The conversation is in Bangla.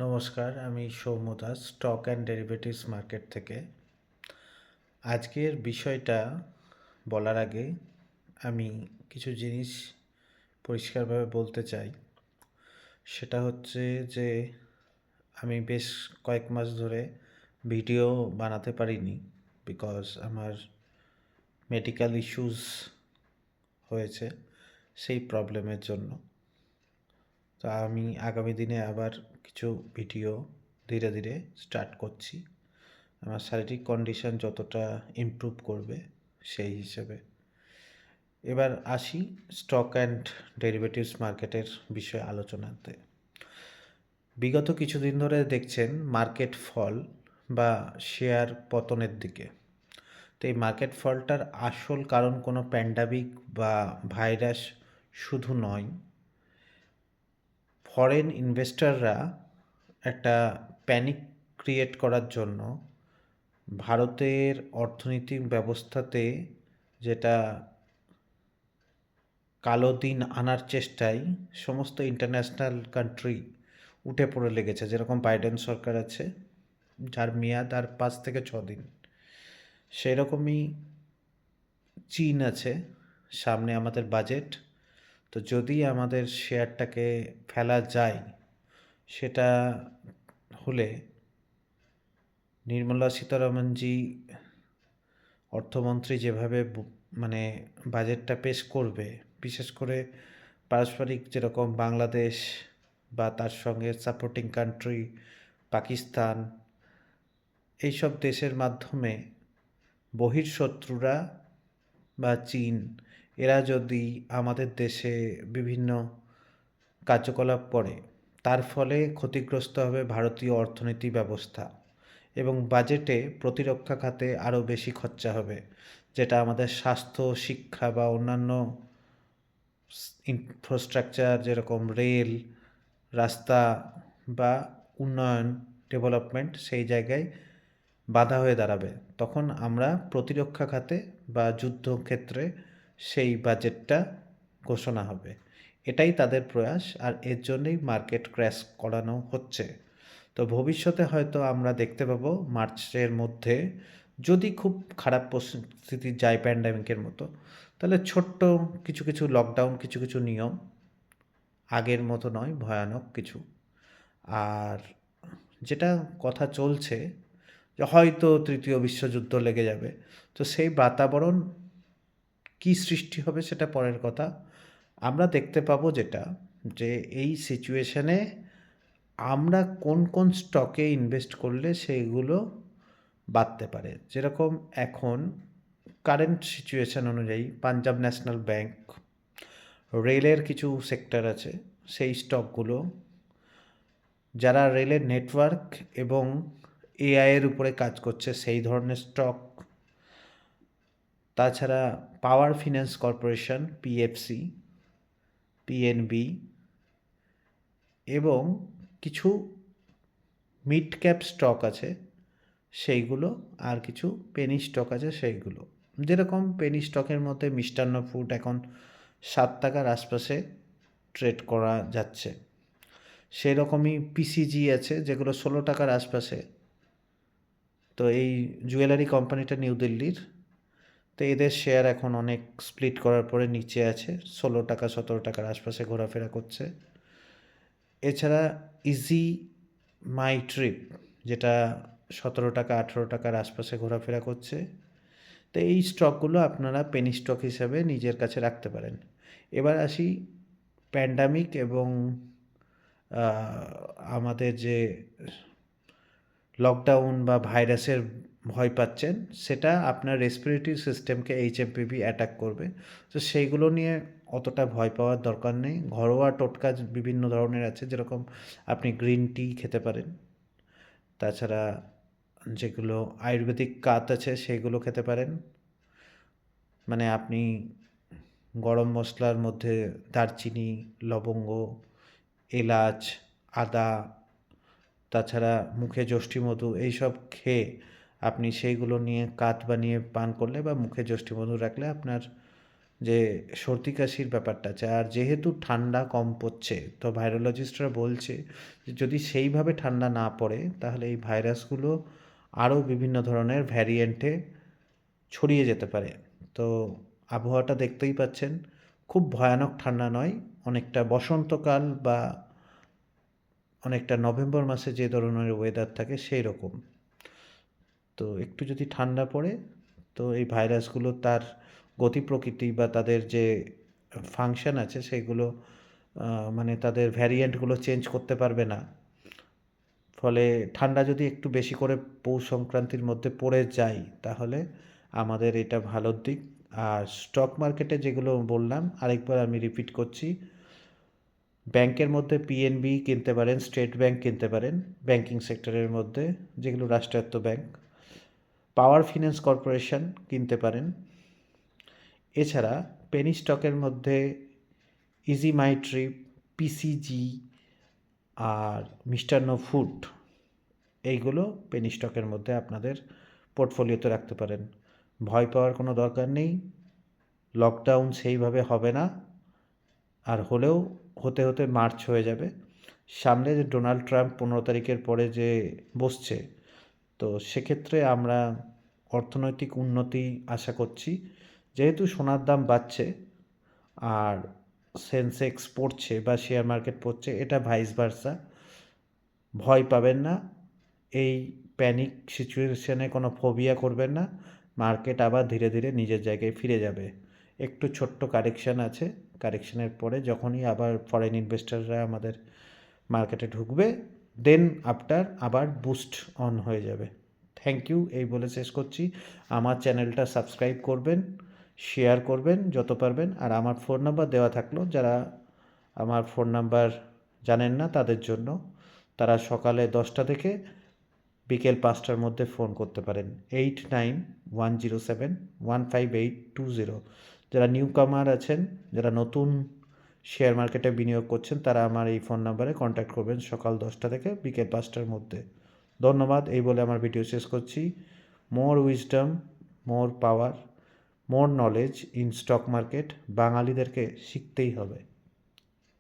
নমস্কার, আমি Soumya Das, stock and derivatives market থেকে। আজকের বিষয়টা বলার আগে আমি কিছু জিনিস পরিষ্কারভাবে বলতে চাই। সেটা হচ্ছে যে আমি বেশ কয়েক মাস ধরে ভিডিও বানাতে পারিনি, বিকজ আমার মেডিকেল ইস্যুস হয়েছে, সেই প্রবলেমের জন্য। তো আমি আগামী দিনে আবার কিছু ভিডিও ধীরে ধীরে স্টার্ট করছি, আমার শারীরিক কন্ডিশন যতটা ইমপ্রুভ করবে সেই হিসেবে। এবার আসি স্টক অ্যান্ড ডেরিভেটিভস মার্কেটের বিষয়ে আলোচনাতে। বিগত কিছুদিন ধরে দেখছেন মার্কেট ফল বা শেয়ার পতনের দিকে। তো এই মার্কেট ফলটার আসল কারণ কোনো প্যান্ডামিক বা ভাইরাস শুধু নয়, ফরেন ইনভেস্টররা একটা প্যানিক ক্রিয়েট করার জন্য ভারতের অর্থনৈতিক ব্যবস্থাতে যেটা কালো দিন আনার চেষ্টায় সমস্ত ইন্টারন্যাশনাল কান্ট্রি উঠে পড়ে লেগেছে। যেরকম বাইডেন সরকার আছে, যার মেয়াদ আর 5 থেকে 6 দিন, সেরকমই চীন আছে, সামনে আমাদের বাজেট। তো যদি আমাদের শেয়ারটাকে ফেলা যায়, সেটা হলে নির্মলা সীতারামনজি অর্থমন্ত্রী যেভাবে মানে বাজেটটা পেশ করবে, বিশেষ করে পারস্পরিক যেরকম বাংলাদেশ বা তার সঙ্গে সাপোর্টিং কান্ট্রি পাকিস্তান, এইসব দেশের মাধ্যমে বহিঃশত্রুরা বা চীন, এরা যদি আমাদের দেশে বিভিন্ন কার্যকলাপ করে, তার ফলে ক্ষতিগ্রস্ত হবে ভারতীয় অর্থনীতি ব্যবস্থা এবং বাজেটে প্রতিরক্ষা খাতে আরও বেশি খরচা হবে, যেটা আমাদের স্বাস্থ্য, শিক্ষা বা অন্যান্য ইনফ্রাস্ট্রাকচার যেরকম রেল, রাস্তা বা উন্নয়ন, ডেভেলপমেন্ট, সেই জায়গায় বাধা হয়ে দাঁড়াবে। তখন আমরা প্রতিরক্ষা খাতে বা যুদ্ধক্ষেত্রে সেই বাজেটটা ঘোষণা হবে। এটাই তাদের প্রয়াস, আর এর জন্যই মার্কেট ক্র্যাশ করানো হচ্ছে। তো ভবিষ্যতে হয়তো আমরা দেখতে পাবো মার্চের মধ্যে, যদি খুব খারাপ পরিস্থিতি যায় প্যান্ডামিকের মতো, তাহলে ছোট্ট কিছু কিছু লকডাউন, কিছু কিছু নিয়ম, আগের মতো নয়, ভয়ানক কিছু। আর যেটা কথা চলছে যে হয়তো তৃতীয় বিশ্বযুদ্ধ লেগে যাবে, তো সেই বাতাবরণ কী সৃষ্টি হবে সেটা পরের কথা। আমরা দেখতে পাবো যেটা, যে এই সিচুয়েশানে আমরা কোন কোন স্টকে ইনভেস্ট করলে সেইগুলো বাড়তে পারে। যেরকম এখন কারেন্ট সিচুয়েশান অনুযায়ী পাঞ্জাব ন্যাশনাল ব্যাংক, রেলের কিছু সেক্টর আছে, সেই স্টকগুলো, যারা রেলের নেটওয়ার্ক এবং এআইয়ের উপরে কাজ করছে সেই ধরনের স্টক, তাছাড়া পাওয়ার ফিন্যান্স কর্পোরেশন, পিএফসি, পিএনবি, এবং কিছু মিড ক্যাপ স্টক আছে সেইগুলো, আর কিছু পেনি স্টক আছে সেইগুলো। যেরকম পেনি স্টকের মধ্যে মিষ্টান্ন ফুড এখন 7 টাকার আশপাশে ট্রেড করা যাচ্ছে, সেরকমই পিসিজি আছে যেগুলো 16 টাকার আশপাশে। তো এই জুয়েলারি কোম্পানিটা নিউ দিল্লির, তো এদের শেয়ার এখন অনেক স্প্লিট করার পরে নিচে আছে, 16 টাকা 17 টাকার আশপাশে ঘোরাফেরা করছে। এছাড়া ইজি মাই ট্রিপ, যেটা 17 টাকা 18 টাকার আশপাশে ঘোরাফেরা করছে। তো এই স্টকগুলো আপনারা পেনি স্টক হিসাবে নিজের কাছে রাখতে পারেন। এবার আসি প্যান্ডামিক এবং আমাদের যে লকডাউন বা ভাইরাসের ভয় পাচ্ছেন, সেটা আপনার রেসপিরেটরি সিস্টেমকে এইচএমপিভি অ্যাটাক করবে। তো সেইগুলো নিয়ে অতটা ভয় পাওয়ার দরকার নেই। ঘরোয়া টোটকা বিভিন্ন ধরনের আছে, যেরকম আপনি গ্রিন টি খেতে পারেন, তাছাড়া যেগুলো আয়ুর্বেদিক কাত আছে সেগুলো খেতে পারেন। মানে আপনি গরম মশলার মধ্যে দারচিনি, লবঙ্গ, এলাচ, আদা, তাছাড়া মুখে যষ্ঠিমধু, এইসব খেয়ে আপনি সেইগুলো নিয়ে কাত বানিয়ে পান করলে বা মুখে যষ্ঠিমধু রাখলে আপনার যে সর্দি কাশির ব্যাপারটা আছে। আর যেহেতু ঠান্ডা কম পড়ছে, তো ভাইরোলজিস্টরা বলছে যে যদি সেইভাবে ঠান্ডা না পড়ে তাহলে এই ভাইরাসগুলো আরও বিভিন্ন ধরনের ভ্যারিয়েন্টে ছড়িয়ে যেতে পারে। তো আবহাওয়াটা দেখতেই পাচ্ছেন, খুব ভয়ানক ঠান্ডা নয়, অনেকটা বসন্তকাল বা অনেকটা নভেম্বর মাসে যে ধরনের ওয়েদার থাকে সেই রকম। তো একটু যদি ঠান্ডা পড়ে তো এই ভাইরাসগুলো তার গতি প্রকৃতি বা তাদের যে ফাংশন আছে সেগুলো মানে তাদের ভ্যারিয়েন্টগুলো চেঞ্জ করতে পারবে না। ফলে ঠান্ডা যদি একটু বেশি করে পৌষ সংক্রান্তির মধ্যে পড়ে যায় তাহলে আমাদের এটা ভালোর দিক। আর স্টক মার্কেটে যেগুলো বললাম আরেকবার আমি রিপিট করছি, ব্যাংকের মধ্যে পিএনবি কিনতে পারেন, স্টেট ব্যাংক কিনতে পারেন ব্যাংকিং সেক্টরের মধ্যে, যেগুলো রাষ্ট্রায়ত্ত ব্যাংক। পাওয়ার ফিন্যান্স কর্পোরেশন কিনতে পারেন। এছাড়া পেনি স্টকের মধ্যে ইজি মাই ট্রিপ, পিসিজি আর মিষ্টান্ন ফুড, এইগুলো পেনি স্টকের মধ্যে আপনাদের পোর্টফোলিওতে রাখতে পারেন। ভয় পাওয়ার কোনো দরকার নেই, লকডাউন সেইভাবে হবে না, আর হলেও হতে হতে মার্চ হয়ে যাবে। সামনে যে ডোনাল্ড ট্রাম্প 15 তারিখের পরে যে বসছে, তো সেক্ষেত্রে আমরা অর্থনৈতিক উন্নতি আশা করছি। যেহেতু সোনার দাম বাড়ছে আর সেন্সেক্স পড়ছে বা শেয়ার মার্কেট পড়ছে, এটা ভাইস ভার্সা। ভয় পাবেন না, এই প্যানিক সিচুয়েশনে কোনো ফোবিয়া করবেন না। মার্কেট আবার ধীরে ধীরে নিজের জায়গায় ফিরে যাবে। একটু ছোট্ট কারেকশান আছে, কারেকশানের পরে যখনই আবার ফরেন ইনভেস্টররা আমাদের মার্কেটে ঢুকবে, দেন আফটার আবার বুস্ট অন হয়ে যাবে। থ্যাংক ইউ, এই বলে শেষ করছি। আমার চ্যানেলটা সাবস্ক্রাইব করবেন, শেয়ার করবেন যত পারবেন। আর আমার ফোন নাম্বার দেওয়া থাকলো, যারা আমার ফোন নাম্বার জানেন না তাদের জন্য, তারা সকালে 10টা থেকে বিকেল 5টার মধ্যে ফোন করতে পারেন 8910715820। যারা নিউ কামার আছেন, যারা নতুন শেয়ার মার্কেটে বিনিয়োগ করছেন, তারা আমার এই ফোন নাম্বারে কন্ট্যাক্ট করবেন সকাল 10টা থেকে বিকেল 5টার মধ্যে। ধন্যবাদ, এই বলে আমার ভিডিও শেষ করছি। More wisdom, more power, more knowledge in stock market বাঙালিদেরকে শিখতেই হবে।